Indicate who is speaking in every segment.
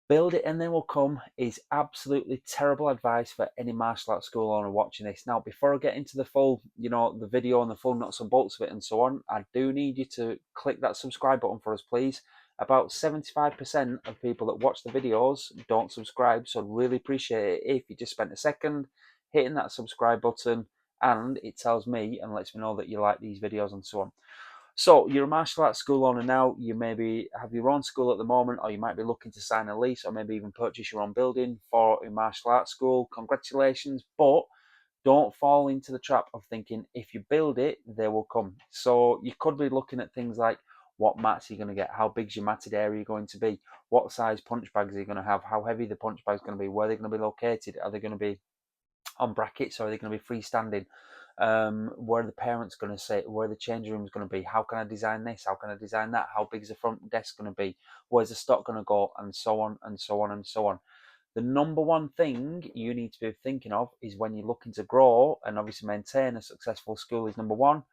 Speaker 1: Build it and they will come is absolutely terrible advice for any martial arts school owner watching this. Now, before I get into the full, the video and the full nuts and bolts of it and so on, I do need you to click that subscribe button for us, please. About 75% of people that watch the videos don't subscribe, so I'd really appreciate it if you just spent a second hitting that subscribe button, and it tells me and lets me know that you like these videos and so on. So you're a martial arts school owner now. You maybe have your own school at the moment, or you might be looking to sign a lease, or maybe even purchase your own building for a martial arts school. Congratulations, but don't fall into the trap of thinking if you build it, they will come. So you could be looking at things like what mats are you going to get, how big's your matted area going to be, what size punch bags are you going to have, how heavy the punch bag's going to be, where they're going to be located, are they going to be on brackets or are they going to be freestanding? Where are the parents going to sit? Where are the changing rooms going to be? How can I design this? How can I design that? How big is the front desk going to be? Where's the stock going to go? And so on and so on and so on. The number one thing you need to be thinking of is when you're looking to grow and obviously maintain a successful school is number one,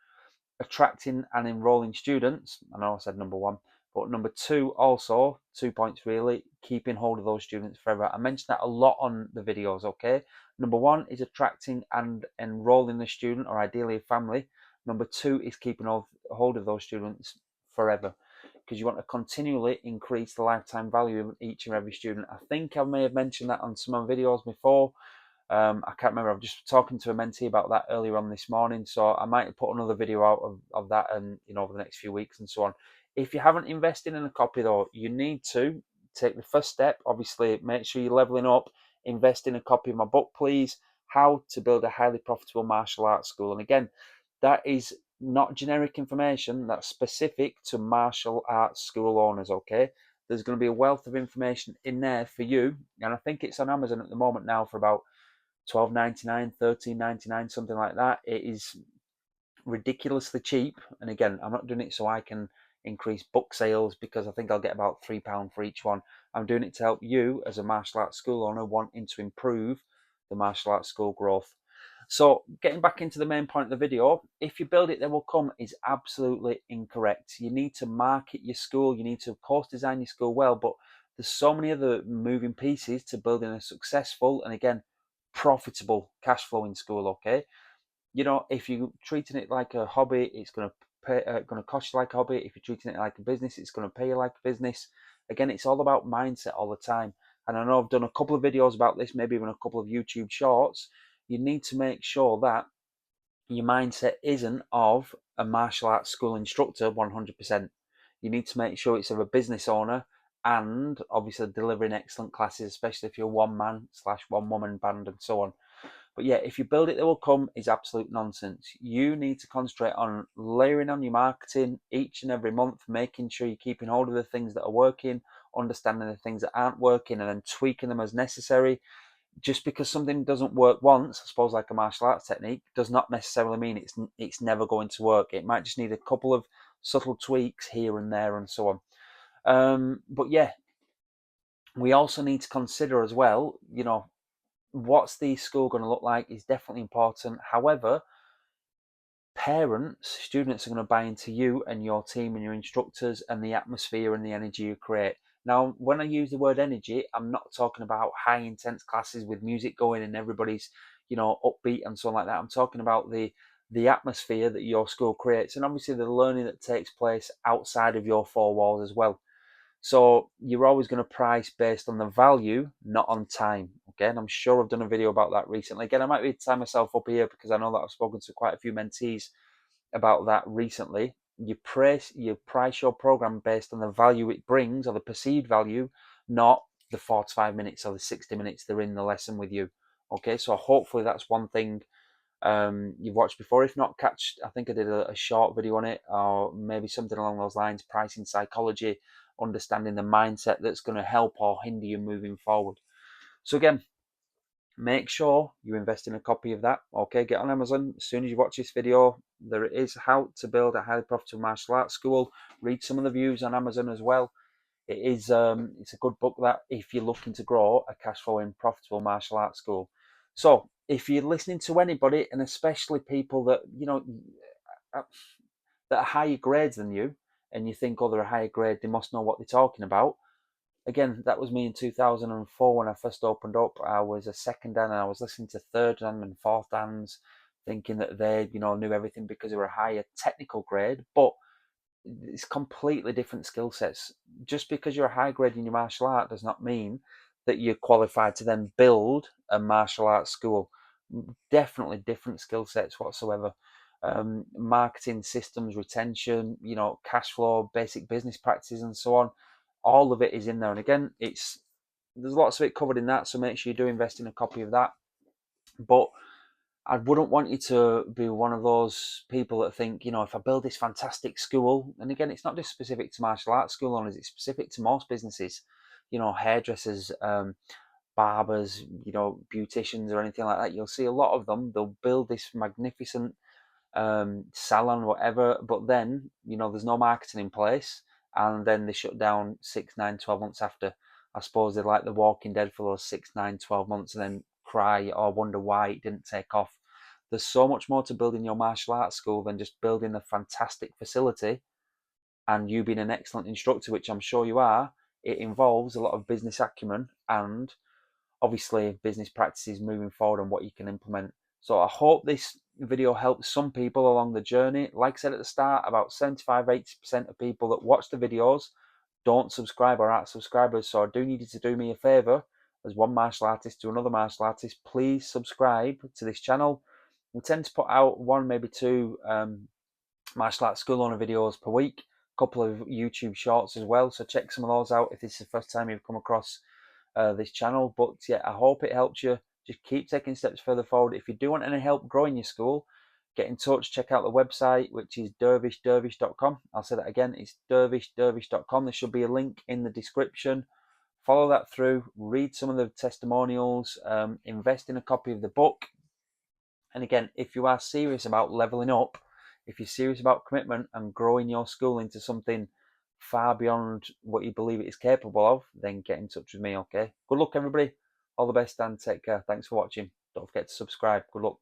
Speaker 1: attracting and enrolling students. I know I said number one, but number two, also 2 points really, keeping hold of those students forever. I mentioned that a lot on the videos, okay? Number one is attracting and enrolling the student, or ideally a family. Number two is keeping hold of those students forever, because you want to continually increase the lifetime value of each and every student. I think I may have mentioned that on some of my videos before. I can't remember. I was just talking to a mentee about that earlier on this morning, so I might put another video out of that, and over the next few weeks and so on. If you haven't invested in a copy though, you need to take the first step. Obviously, make sure you're leveling up. Invest in a copy of my book, please. How to Build a Highly Profitable Martial Arts School. And again, that is not generic information. That's specific to martial arts school owners. Okay, there's going to be a wealth of information in there for you, and I think it's on Amazon at the moment now for about $12.99, $13.99, something like that. It is ridiculously cheap. And again, I'm not doing it so I can increase book sales, because I think I'll get about £3 for each one. I'm doing it to help you as a martial arts school owner wanting to improve the martial arts school growth. So getting back into the main point of the video, if you build it, they will come is absolutely incorrect. You need to market your school. You need to, of course, design your school well, but there's so many other moving pieces to building a successful and, again, profitable cash flowing school. Okay, if you're treating it like a hobby, it's going to cost you like a hobby. If you're treating it like a business, it's going to pay you like a business. Again, it's all about mindset all the time. And I know I've done a couple of videos about this, maybe even a couple of YouTube shorts. You need to make sure that your mindset isn't of a martial arts school instructor 100%. You need to make sure it's of a business owner, and obviously delivering excellent classes, especially if you're one man slash one woman band and so on. But yeah, if you build it, they will come is absolute nonsense. You need to concentrate on layering on your marketing each and every month, making sure you're keeping hold of the things that are working, understanding the things that aren't working, and then tweaking them as necessary. Just because something doesn't work once, I suppose, like a martial arts technique, does not necessarily mean it's never going to work. It might just need a couple of subtle tweaks here and there and so on. But yeah, we also need to consider as well, what's the school going to look like is definitely important. However, students are going to buy into you and your team and your instructors and the atmosphere and the energy you create. Now, when I use the word energy, I'm not talking about high intense classes with music going and everybody's, upbeat and so on like that. I'm talking about the atmosphere that your school creates, and obviously the learning that takes place outside of your four walls as well. So you're always going to price based on the value, not on time. Okay, and I'm sure I've done a video about that recently. Again, I might be tying myself up here because I know that I've spoken to quite a few mentees about that recently. You price your program based on the value it brings, or the perceived value, not the 45 minutes or the 60 minutes they're in the lesson with you. Okay, so hopefully that's one thing you've watched before. If not, I think I did a short video on it, or maybe something along those lines, pricing psychology, understanding the mindset that's going to help or hinder you moving forward. So again, make sure you invest in a copy of that. Okay, get on Amazon as soon as you watch this video. There it is, How to Build a Highly Profitable Martial Arts School. Read some of the views on Amazon as well. It is it's a good book that if you're looking to grow a cash flowing profitable martial arts school. So if you're listening to anybody, and especially people that uh, that are higher grades than you, and you think, oh, they're a higher grade, they must know what they're talking about. again, that was me in 2004 when I first opened up. I was a second dan and I was listening to third dan and fourth dans, thinking that they, knew everything because they were a higher technical grade. But it's completely different skill sets. Just because you're a high grade in your martial art does not mean that you're qualified to then build a martial arts school. Definitely different skill sets whatsoever. Marketing systems, retention, cash flow, basic business practices, and so on. All of it is in there. And again, there's lots of it covered in that. So make sure you do invest in a copy of that. But I wouldn't want you to be one of those people that think, if I build this fantastic school, and again, it's not just specific to martial arts school owners, it's specific to most businesses, hairdressers, barbers, beauticians or anything like that. You'll see a lot of them, they'll build this magnificent salon, whatever, but then, there's no marketing in place, and then they shut down 6, 9, 12 months after. I suppose they're like the Walking Dead for those 6, 9, 12 months and then cry or wonder why it didn't take off. There's so much more to building your martial arts school than just building a fantastic facility and you being an excellent instructor, which I'm sure you are. It involves a lot of business acumen and obviously business practices moving forward and what you can implement. So I hope this video helps some people along the journey. Like I said at the start, about 75-80% of people that watch the videos don't subscribe or aren't subscribers. So I do need you to do me a favor as one martial artist to another martial artist. Please subscribe to this channel. We tend to put out one, maybe two martial arts school owner videos per week, a couple of YouTube shorts as well. So check some of those out if this is the first time you've come across this channel. But yeah, I hope it helped you. Just keep taking steps further forward. If you do want any help growing your school, get in touch. Check out the website, which is dervishdervish.com. I'll say that again, it's dervishdervish.com. There should be a link in the description. Follow that through, read some of the testimonials, invest in a copy of the book. And again, if you are serious about leveling up, if you're serious about commitment and growing your school into something far beyond what you believe it is capable of, then get in touch with me, okay? Good luck, everybody. All the best and take care. Thanks for watching. Don't forget to subscribe. Good luck.